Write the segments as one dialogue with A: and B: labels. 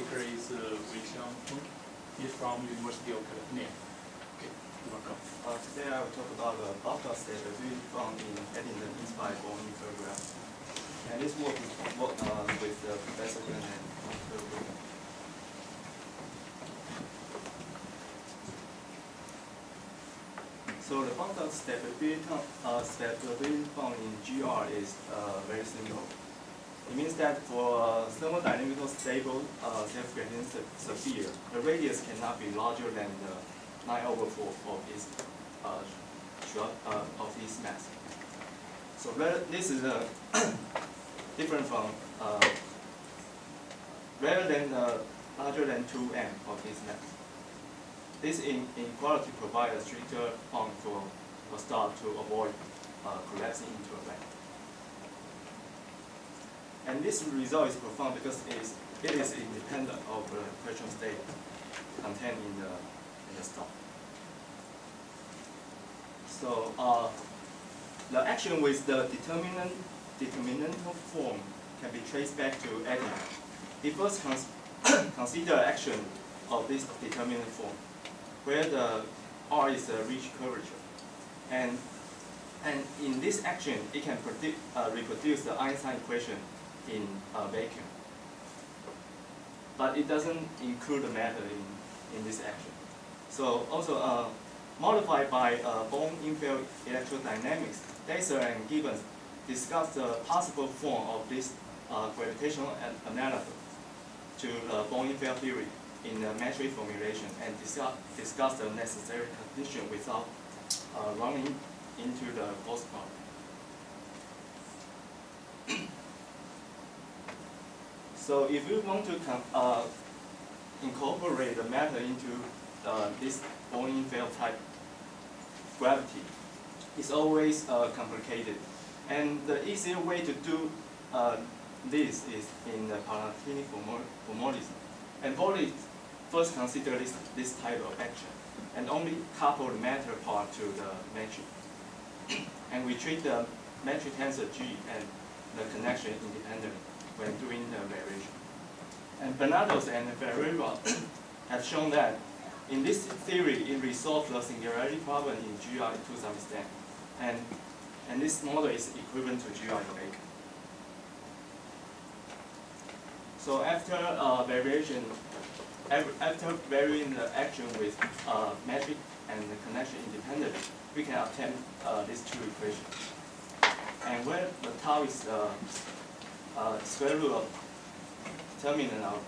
A: speaker is Wei Xiang Feng. He's from University of California. Okay, welcome.
B: Today I will talk about the buffer state that we found in Eddington-inspired Boeing program. And this work is with Professor Wen and Dr. Wen. So the buffer stability found in GR is very simple. It means that for thermodynamically stable self-gradient sphere, the radius cannot be larger than the 9/4 of its mass. So this is different from rather than larger than 2m of its mass. This inequality provides a stricter bound for a star to avoid collapsing into a black. And this result is profound because it is independent of the equation state contained in the star. So the action with the determinantal form can be traced back to Eddington. He first consider action of this determinant form, where the R is a rich curvature, and in this action it can reproduce the Einstein equation in a vacuum, but it doesn't include the matter in this action. So also modified by Bohm in-field electrodynamics, Dacer and Gibbons discussed the possible form of this gravitational analog to the Bohm in-field theory in the metric formulation and discussed the necessary condition without running into the postcard. So if you want to incorporate the matter into this Bohm in-field type gravity, it's always complicated. And the easier way to do this is in the Palatini formalism. And Pauli first consider this type of action and only couple the matter part to the metric. And we treat the metric tensor G and the connection independently when doing the variation. And Bernados and Ferreira have shown that in this theory it resolves the singularity problem in GR to some extent. And this model is equivalent to GR in vacuum. So after variation, after varying the action with metric and the connection independently, we can obtain these two equations. And where the tau is square root of determinant of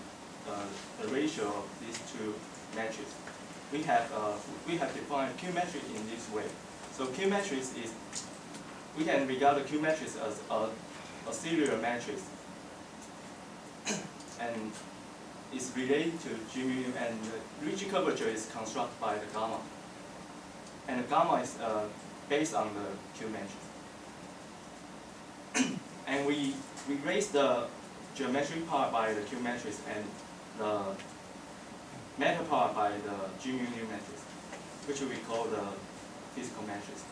B: the ratio of these two metrics, we have defined Q matrix in this way. So Q matrix is, we can regard the Q matrix as a serial matrix, and it's related to G mu, and the ridge curvature is constructed by the gamma, and the gamma is based on the Q matrix. And we raise the geometric part by the Q matrix and the matter part by the G mu matrix, which we call the physical matrix.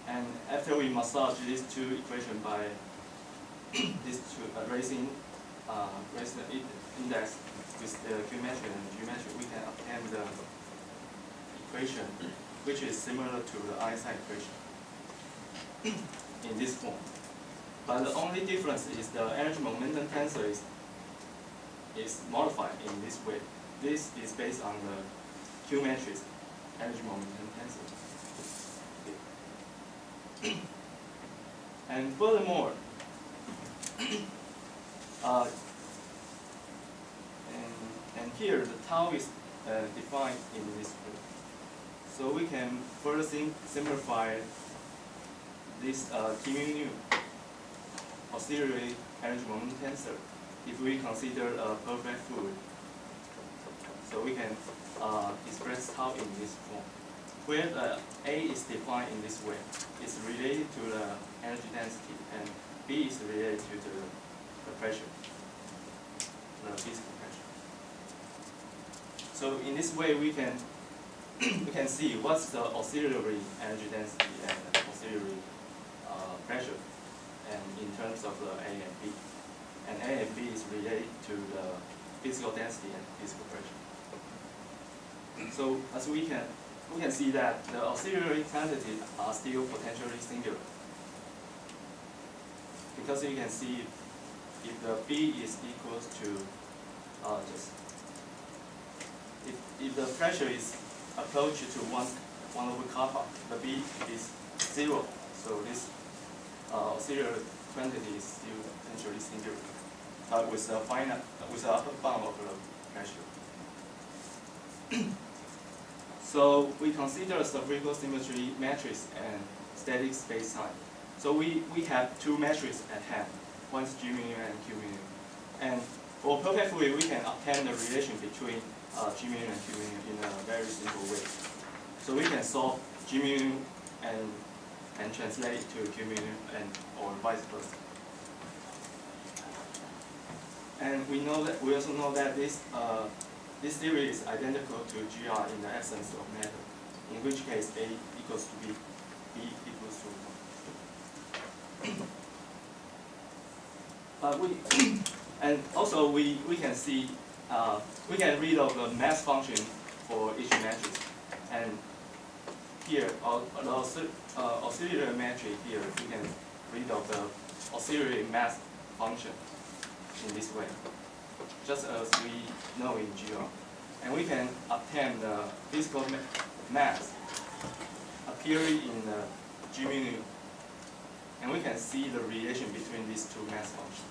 B: And after we massage these two equations by these two raising the index with the Q matrix and the G matrix, we can obtain the equation which is similar to the Einstein equation in this form. But the only difference is the energy momentum tensor is modified in this way. This is based on the Q matrix energy momentum tensor. And furthermore, and here the tau is defined in this way. So we can further simplify this T mu nu auxiliary energy momentum tensor if we consider a perfect fluid. So we can express tau in this form, where the A is defined in this way. It's related to the energy density, and B is related to the pressure, the physical pressure. So in this way, we can see what's the auxiliary energy density and the auxiliary pressure, and in terms of the A and B. And A and B is related to the physical density and physical pressure. So as we can see that the auxiliary quantities are still potentially singular. Because you can see if the B is equals to if the pressure is approached to 1 over kappa, the B is 0. So this auxiliary quantity is still potentially singular, but with a finite, with the upper bound of the pressure. So we consider spherical symmetry matrix and static space-time. So we have two matrices at hand. One is G mu and Q mu. And for perfect Fourier, we can obtain the relation between G mu and Q mu in a very simple way. So we can solve G mu and translate it to Q mu or vice versa. And we also know that this theory is identical to GR in the absence of matter, in which case A equals to B, B equals to 1. And also we can see, we can read of the mass function for each matrix. And here, the auxiliary matrix here, we can read of the auxiliary mass function in this way, just as we know in GR. And we can obtain the physical mass appearing in the G mu. And we can see the relation between these two mass functions.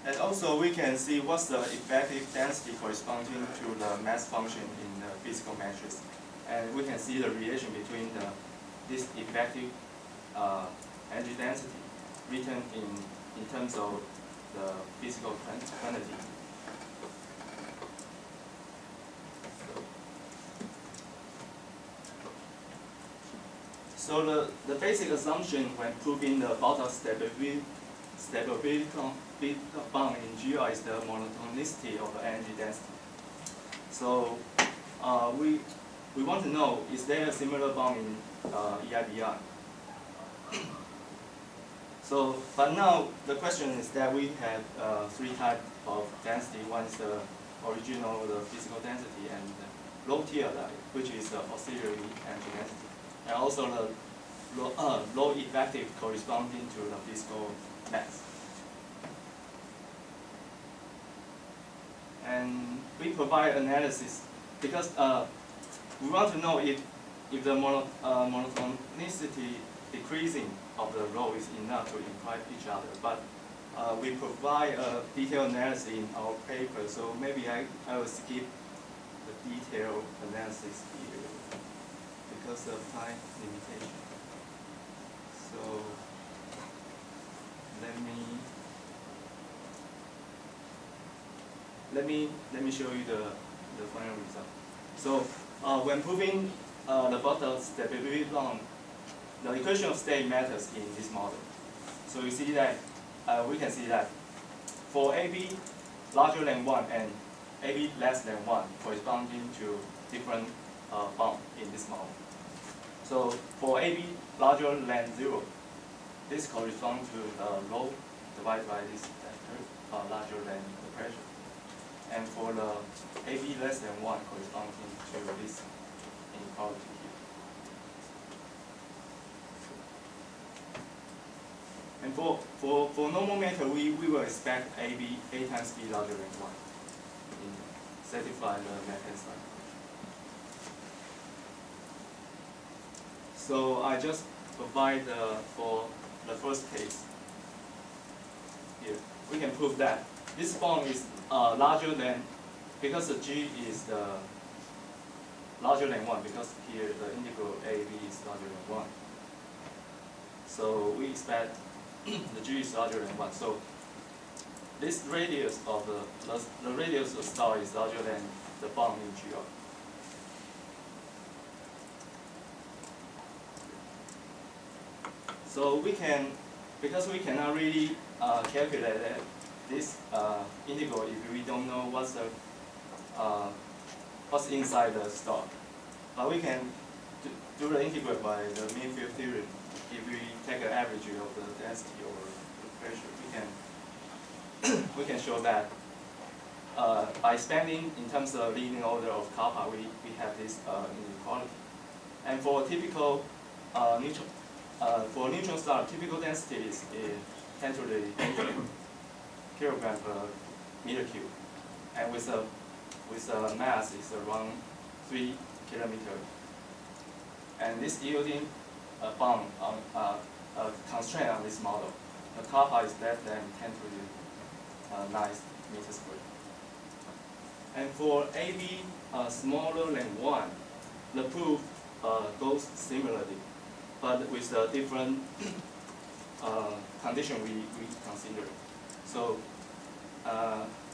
B: And also we can see what's the effective density corresponding to the mass function in the physical matrix. And we can see the relation between this effective energy density written in terms of the physical quantity. So the basic assumption when proving the Bottle stability bound in GR is the monotonicity of the energy density. So we want to know, is there a similar bound in EIBI? So, but now the question is that we have three types of density. One is the original, the physical density, and the low tier, which is the auxiliary energy density, and also the low effective corresponding to the physical mass. And we provide analysis because we want to know if the monotonicity decreasing of the rho is enough to imply each other. But we provide a detailed analysis in our paper, so maybe I will skip the detailed analysis here because of time limitation. So let me show you the final result. So when proving the Bottle stability bound, the equation of state matters in this model. So you see that we can see that for AB larger than 1 and AB less than 1 corresponding to different bound in this model. So for AB larger than 0, this corresponds to the rho divided by this factor larger than the pressure. And for the AB less than 1 corresponding to this inequality here. And for normal matter, we will expect A times B larger than 1 in satisfy the left-hand side. So I just provide for the first case here. We can prove that this bound is larger than, because the G is larger than 1, because here the integral AB is larger than 1. So we expect the G is larger than 1. So this radius of the radius of star is larger than the bound in GR. So we can, because we cannot really calculate this integral if we don't know what's inside the star. But we can do the integral by the mean field theorem if we take an average of the density or the pressure, we can show that by expanding in terms of leading order of kappa, we have this inequality. And for typical neutron star, typical density is 10 to the 8 kilogram per meter cube, and with a mass is around 3 kilometers. And this yielding a bound on a constraint on this model. The kappa is less than 10 to the 9 meters squared. And for AB smaller than 1, the proof goes similarly, but with a different condition we consider. So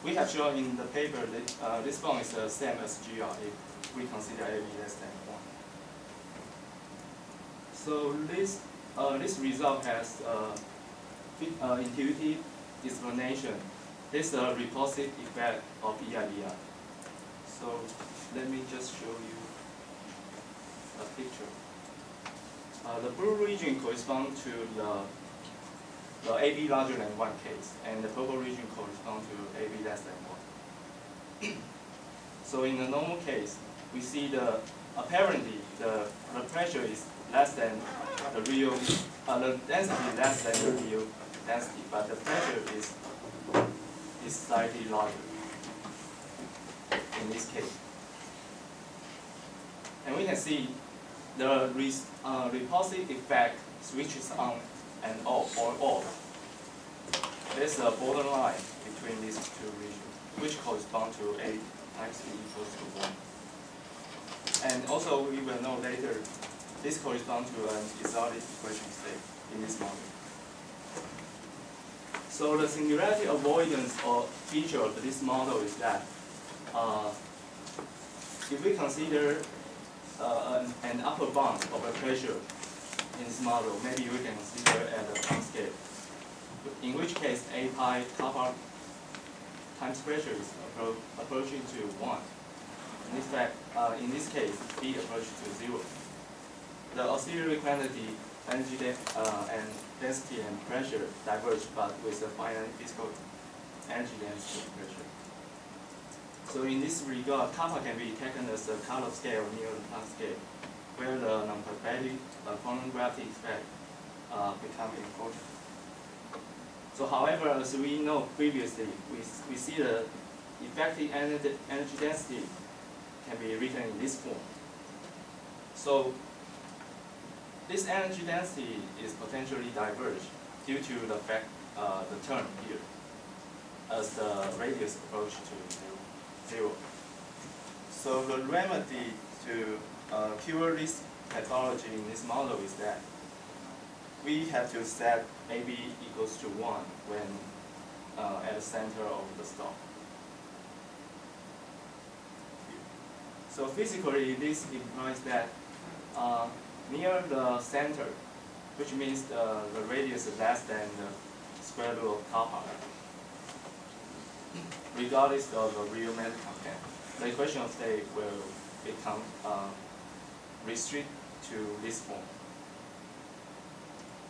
B: we have shown in the paper that this bound is the same as GR if we consider AB less than 1. So this result has intuitive explanation. This is a repulsive effect of EIBR. So let me just show you a picture. The blue region corresponds to the AB larger than 1 case, and the purple region corresponds to AB less than 1. So in the normal case, we see apparently the pressure is less than the real, the density is less than the real density, but the pressure is slightly larger in this case. And we can see the repulsive effect switches on and off or off. There's a borderline between these two regions, which correspond to A times E equals to 1. And also we will know later, this corresponds to an exotic equation state in this model. So the singularity avoidance or feature of this model is that if we consider an upper bound of a pressure in this model, maybe we can consider at a time scale, in which case A pi kappa times pressure is approaching to 1. In fact, in this case, B approaches to 0. The auxiliary quantity, energy and density and pressure diverge, but with a finite physical energy density and pressure. So in this regard, kappa can be taken as a Carnot scale near the Planck scale, where the non-quadratic quantum gravity effect become important. So however, as we know previously, we see the effective energy density can be written in this form. So this energy density is potentially diverged due to the fact the term here, as the radius approaches to 0. So the remedy to cure this pathology in this model is that we have to set AB equals to 1 when at the center of the stop. So physically, this implies that near the center, which means the radius is less than the square root of kappa, regardless of the real matter content, the equation of state will become restrict to this form.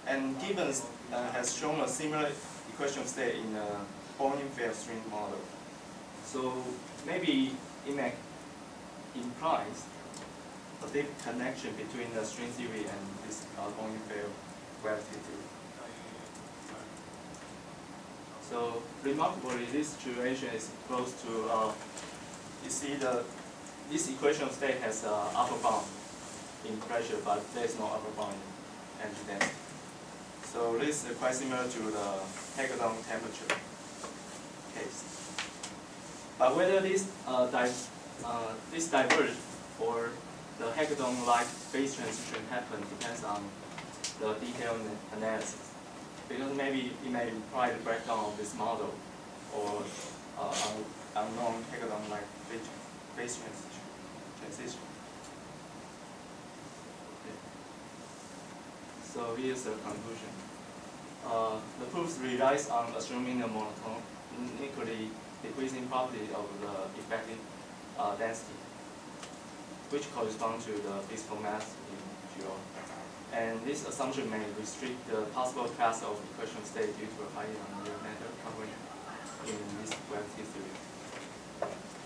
B: And Gibbons has shown a similar equation of state in a Brownian-Fair string model. So maybe it implies a deep connection between the string theory and this Brownian-Fair gravity theory. So remarkably, this situation is close to, you see this equation of state has an upper bound in pressure, but there is no upper bound in energy density. So this is quite similar to the hexagon temperature case. But whether this diverge or the hexagon-like phase transition happen depends on the detailed analysis. Because maybe it may imply the breakdown of this model or unknown hexagon-like phase transition. Okay. So here's the conclusion. The proof relies on assuming the monotonically decreasing property of the effective density, which corresponds to the physical mass in GR. And this assumption may restrict the possible class of equation state due to a higher nonlinear matter covering in this web history.